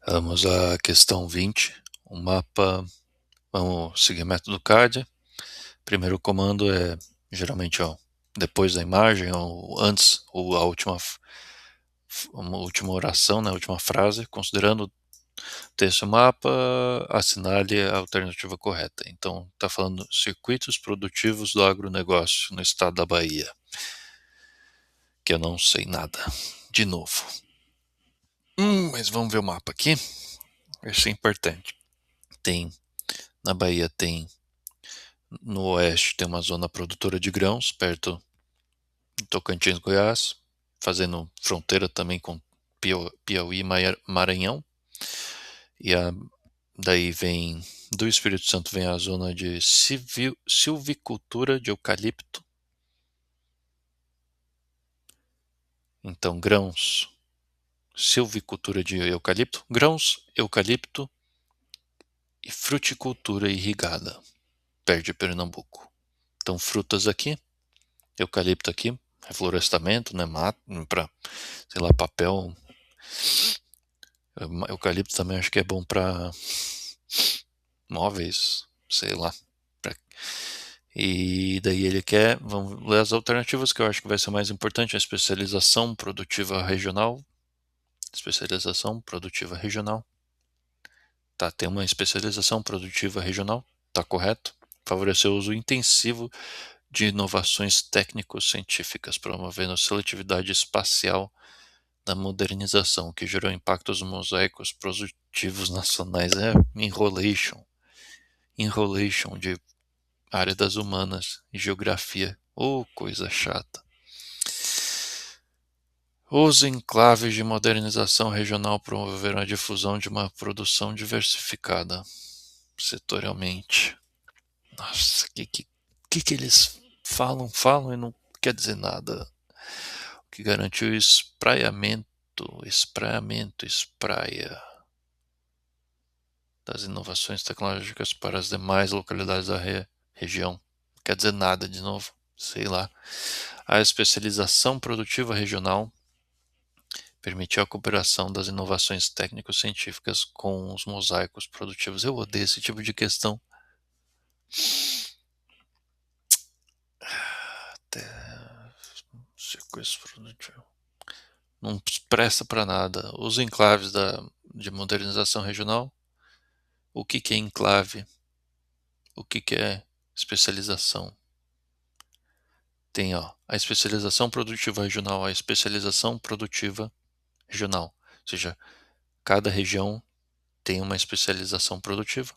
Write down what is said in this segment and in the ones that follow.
Vamos à questão 20. O mapa, vamos seguir o método CAD. Primeiro comando é geralmente depois da imagem, ou antes, ou a última oração, né, a última frase. Considerando o texto mapa, assinale a alternativa correta. Então, está falando circuitos produtivos do agronegócio no estado da Bahia, que eu não sei nada. De novo. Mas vamos ver o mapa aqui. Isso é importante. Na Bahia no oeste tem uma zona produtora de grãos, perto de Tocantins, Goiás, fazendo fronteira também com Piauí e Maranhão. E daí vem, do Espírito Santo vem a zona de silvicultura de eucalipto. Então, grãos, silvicultura de eucalipto, grãos, eucalipto e fruticultura irrigada, perto de Pernambuco. Então, frutas aqui, eucalipto aqui, reflorestamento, né, mato, para, sei lá, papel. Eucalipto também acho que é bom para móveis, sei lá. E daí ele quer, vamos ler as alternativas que eu acho que vai ser mais importante, a especialização produtiva regional. Especialização produtiva regional. Tá, tem uma especialização produtiva regional, tá correto. Favorecer o uso intensivo de inovações técnico-científicas, promovendo seletividade espacial da modernização, que gerou impactos mosaicos produtivos nacionais. É enrolation de área das humanas e geografia. Coisa chata. Os enclaves de modernização regional promoveram a difusão de uma produção diversificada setorialmente. Nossa, que eles falam e não quer dizer nada. O que garantiu espraia das inovações tecnológicas para as demais localidades da região. Não quer dizer nada de novo, sei lá. A especialização produtiva regional permitiu a cooperação das inovações técnico-científicas com os mosaicos produtivos. Eu odeio esse tipo de questão. Circuitos produtivos. Não presta para nada. Os enclaves de modernização regional. O que é enclave? O que é especialização? Tem a especialização produtiva regional, a especialização produtiva regional. Ou seja, cada região tem uma especialização produtiva.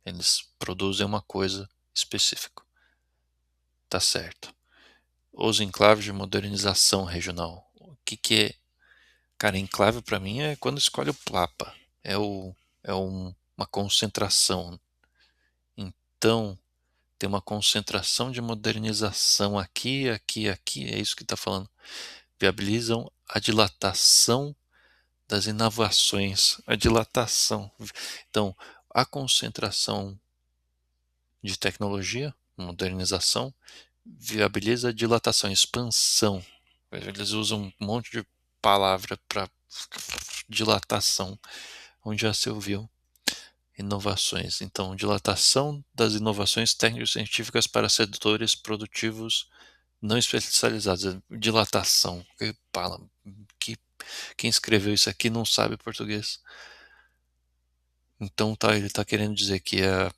Eles produzem uma coisa específica. Tá certo. Os enclaves de modernização regional. O que é? Cara, enclave para mim é quando escolhe o Papa. Uma concentração. Então, tem uma concentração de modernização aqui. É isso que está falando. Viabilizam a dilatação das inovações. A dilatação. Então, a concentração de tecnologia, modernização, viabiliza a dilatação, expansão. Eles usam um monte de palavra para dilatação, onde já se ouviu inovações. Então, dilatação das inovações técnico-científicas para setores produtivos não especializados. Dilatação. Que quem escreveu isso aqui não sabe português. Então ele está querendo dizer que a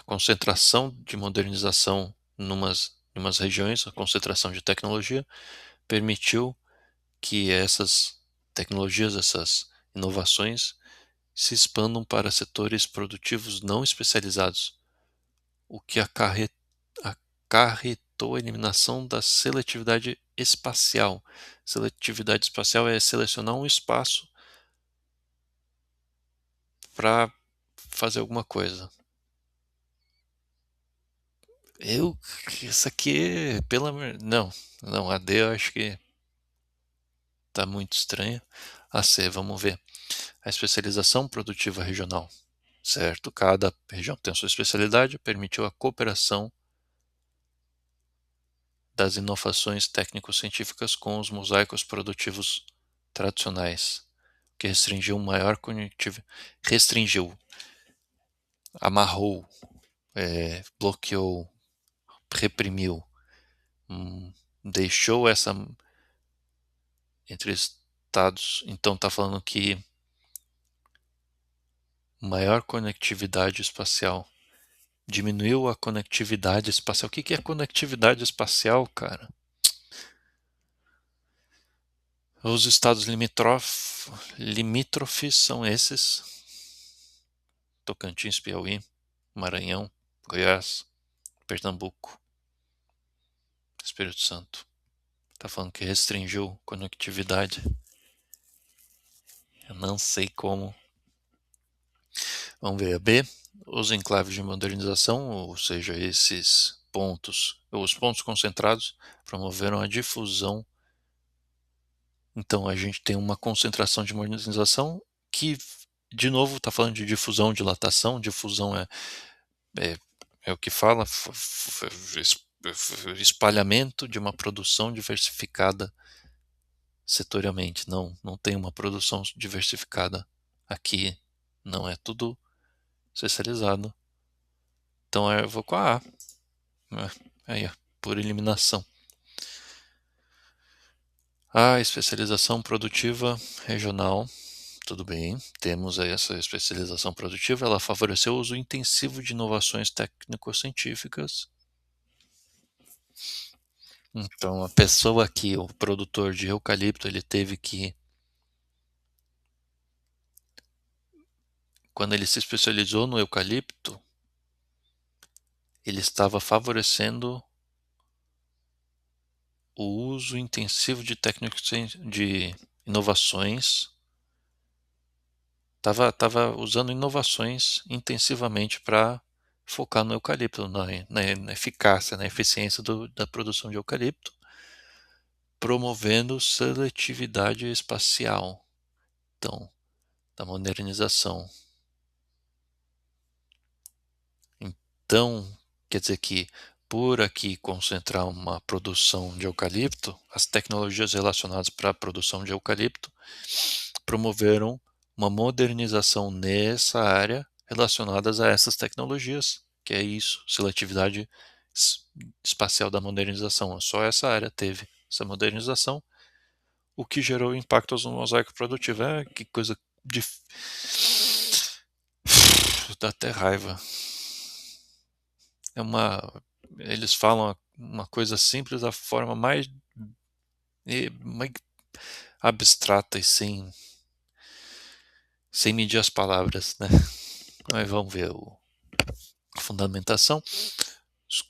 concentração de modernização numas regiões, a concentração de tecnologia, permitiu que essas tecnologias, essas inovações, se expandam para setores produtivos não especializados, o que acarretou a eliminação da seletividade espacial. Seletividade espacial é selecionar um espaço para fazer alguma coisa. Isso aqui, não, a D eu acho que tá muito estranha. A C, vamos ver. A especialização produtiva regional, certo? Cada região tem a sua especialidade, permitiu a cooperação das inovações técnico-científicas com os mosaicos produtivos tradicionais. que restringiu maior conectividade, restringiu, amarrou, bloqueou, reprimiu, deixou essa entre estados. Então está falando que maior conectividade espacial diminuiu a conectividade espacial. O que é conectividade espacial, cara? Os estados limítrofes são esses: Tocantins, Piauí, Maranhão, Goiás, Pernambuco, Espírito Santo. Tá falando que restringiu conectividade. Eu não sei como. Vamos ver a B. Os enclaves de modernização, ou seja, esses pontos, os pontos concentrados, promoveram a difusão. Então a gente tem uma concentração de modernização que, de novo, está falando de difusão, dilatação. Difusão é, é o que fala, espalhamento de uma produção diversificada setorialmente. Não tem uma produção diversificada aqui, não é tudo especializado. Então eu vou com a A. Aí, ó, por eliminação. A especialização produtiva regional. Tudo bem, temos aí essa especialização produtiva, ela favoreceu o uso intensivo de inovações técnico-científicas. Então, a pessoa aqui, o produtor de eucalipto, ele teve que, quando ele se especializou no eucalipto, ele estava favorecendo o uso intensivo de técnicas de inovações. Estava usando inovações intensivamente para focar no eucalipto, na eficácia, na eficiência da produção de eucalipto, promovendo seletividade espacial, então, da modernização. Então, quer dizer que, por aqui concentrar uma produção de eucalipto, as tecnologias relacionadas para a produção de eucalipto promoveram uma modernização nessa área relacionadas a essas tecnologias, que é isso, seletividade espacial da modernização. Só essa área teve essa modernização, o que gerou impactos no mosaico produtivo. Que coisa dá até raiva. Eles falam uma coisa simples da forma mais abstrata e sem medir as palavras, né? Mas vamos ver a fundamentação. Os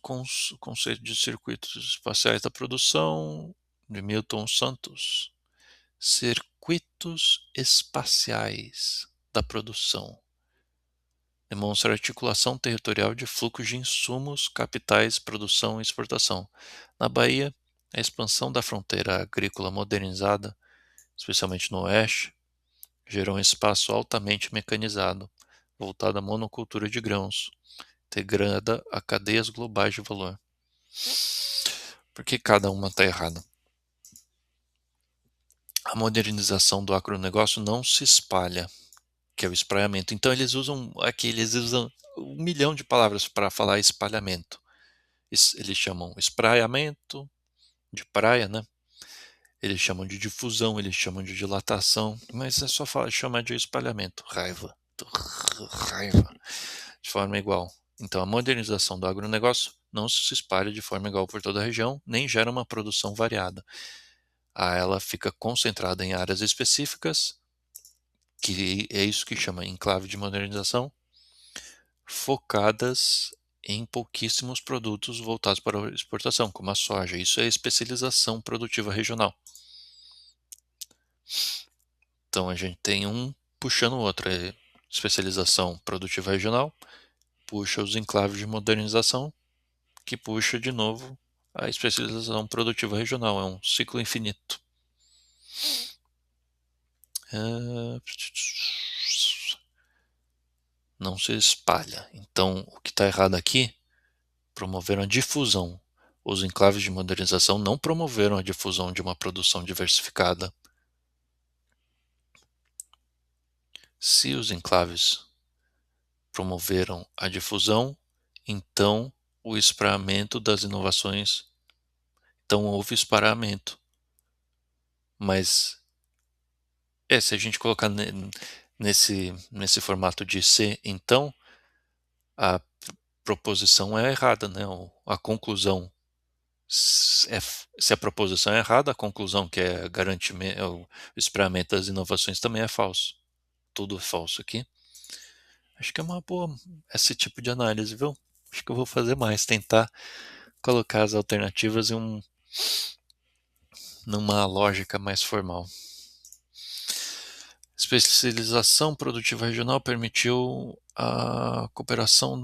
conceitos de circuitos espaciais da produção, de Milton Santos. Circuitos espaciais da produção. Demonstra articulação territorial de fluxos de insumos, capitais, produção e exportação. Na Bahia, a expansão da fronteira agrícola modernizada, especialmente no oeste, gerou um espaço altamente mecanizado, voltado à monocultura de grãos, integrada a cadeias globais de valor. Por que cada uma está errada? A modernização do agronegócio não se espalha, que é o espraiamento. Então eles usam 1 milhão de palavras para falar espalhamento. Eles chamam espraiamento de praia, né? Eles chamam de difusão, eles chamam de dilatação, mas é só chamar de espalhamento. Raiva. De forma igual. Então a modernização do agronegócio não se espalha de forma igual por toda a região, nem gera uma produção variada. Ela fica concentrada em áreas específicas, que é isso que chama enclave de modernização, focadas em pouquíssimos produtos voltados para a exportação, como a soja. Isso é especialização produtiva regional. Então a gente tem um puxando o outro. É especialização produtiva regional, puxa os enclaves de modernização, que puxa de novo a especialização produtiva regional. É um ciclo infinito. Não se espalha. Então, o que está errado aqui, promoveram a difusão. Os enclaves de modernização não promoveram a difusão de uma produção diversificada. Se os enclaves promoveram a difusão, então o espraiamento das inovações, então houve espraiamento. Mas se a gente colocar nesse formato de se, então a proposição é errada, né? A conclusão, se a proposição é errada, a conclusão, que é garantimento, o espraiamento das inovações, também é falso. Tudo é falso aqui. Acho que é uma boa esse tipo de análise, viu? Acho que eu vou fazer mais, tentar colocar as alternativas numa lógica mais formal. Especialização produtiva regional permitiu a cooperação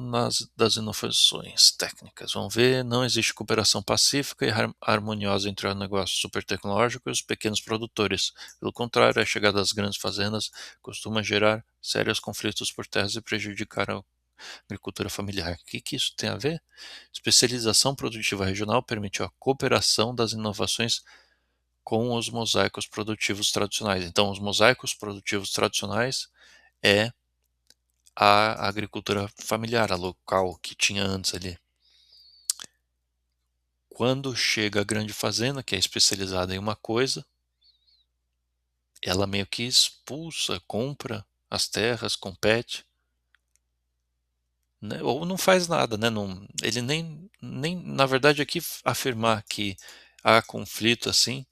das inovações técnicas. Vamos ver, não existe cooperação pacífica e harmoniosa entre o negócio supertecnológico e os pequenos produtores. Pelo contrário, a chegada das grandes fazendas costuma gerar sérios conflitos por terras e prejudicar a agricultura familiar. O que isso tem a ver? Especialização produtiva regional permitiu a cooperação das inovações com os mosaicos produtivos tradicionais. Então, os mosaicos produtivos tradicionais é a agricultura familiar, a local que tinha antes ali. Quando chega a grande fazenda, que é especializada em uma coisa, ela meio que expulsa, compra as terras, compete, né? Ou não faz nada, né? Não, ele nem, na verdade, aqui afirmar que há conflito assim,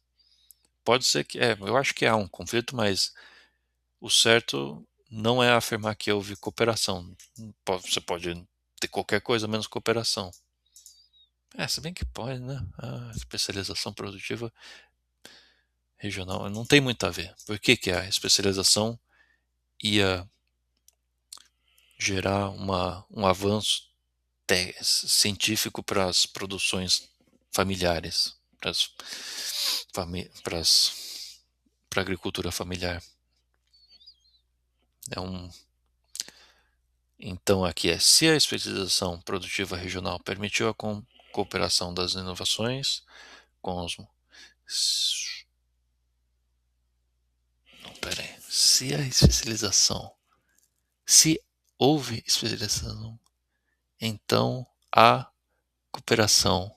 pode ser que, eu acho que há um conflito, mas o certo não é afirmar que houve cooperação. Você pode ter qualquer coisa menos cooperação. Se bem que pode, né? A especialização produtiva regional não tem muito a ver. Por que a especialização ia gerar um avanço científico para as produções familiares, para a agricultura familiar? É um Então, aqui se a especialização produtiva regional permitiu a cooperação das inovações com os. Não, pera aí. Se houve especialização, então a cooperação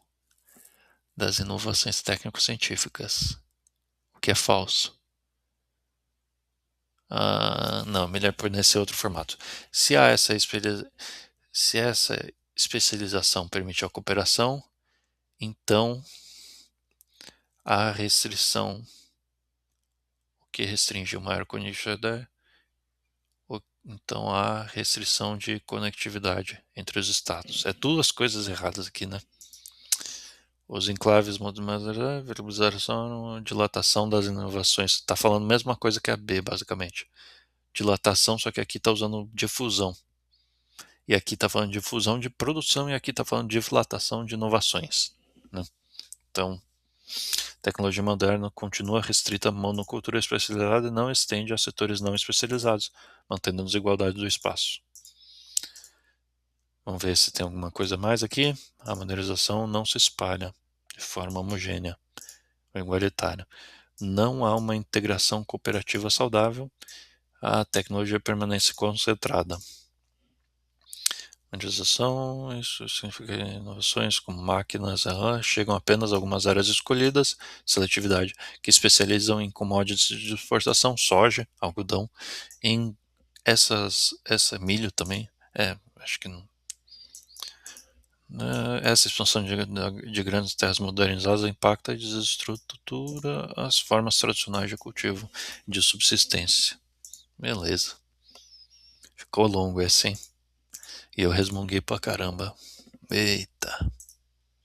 das inovações técnico-científicas, o que é falso. Não, melhor pôr nesse outro formato. Se há se essa especialização permitiu a cooperação, então a restrição, o que restringe o maior conectividade, então há restrição de conectividade entre os estados. É duas coisas erradas aqui, né? Os enclaves, verbalização, dilatação das inovações. Está falando a mesma coisa que a B, basicamente. Dilatação, só que aqui está usando difusão. E aqui está falando de difusão de produção, e aqui está falando de dilatação de inovações, né? Então, tecnologia moderna continua restrita à monocultura especializada e não estende a setores não especializados, mantendo a desigualdade do espaço. Vamos ver se tem alguma coisa mais aqui. A modernização não se espalha de forma homogênea ou igualitária. Não há uma integração cooperativa saudável. A tecnologia permanece concentrada. Modernização, isso significa inovações como máquinas, chegam apenas a algumas áreas escolhidas, seletividade, que especializam em commodities de exportação, soja, algodão, em essa milho também, acho que não. Essa expansão de grandes terras modernizadas impacta e desestrutura as formas tradicionais de cultivo de subsistência. Beleza. Ficou longo esse, hein? E eu resmunguei pra caramba. Eita.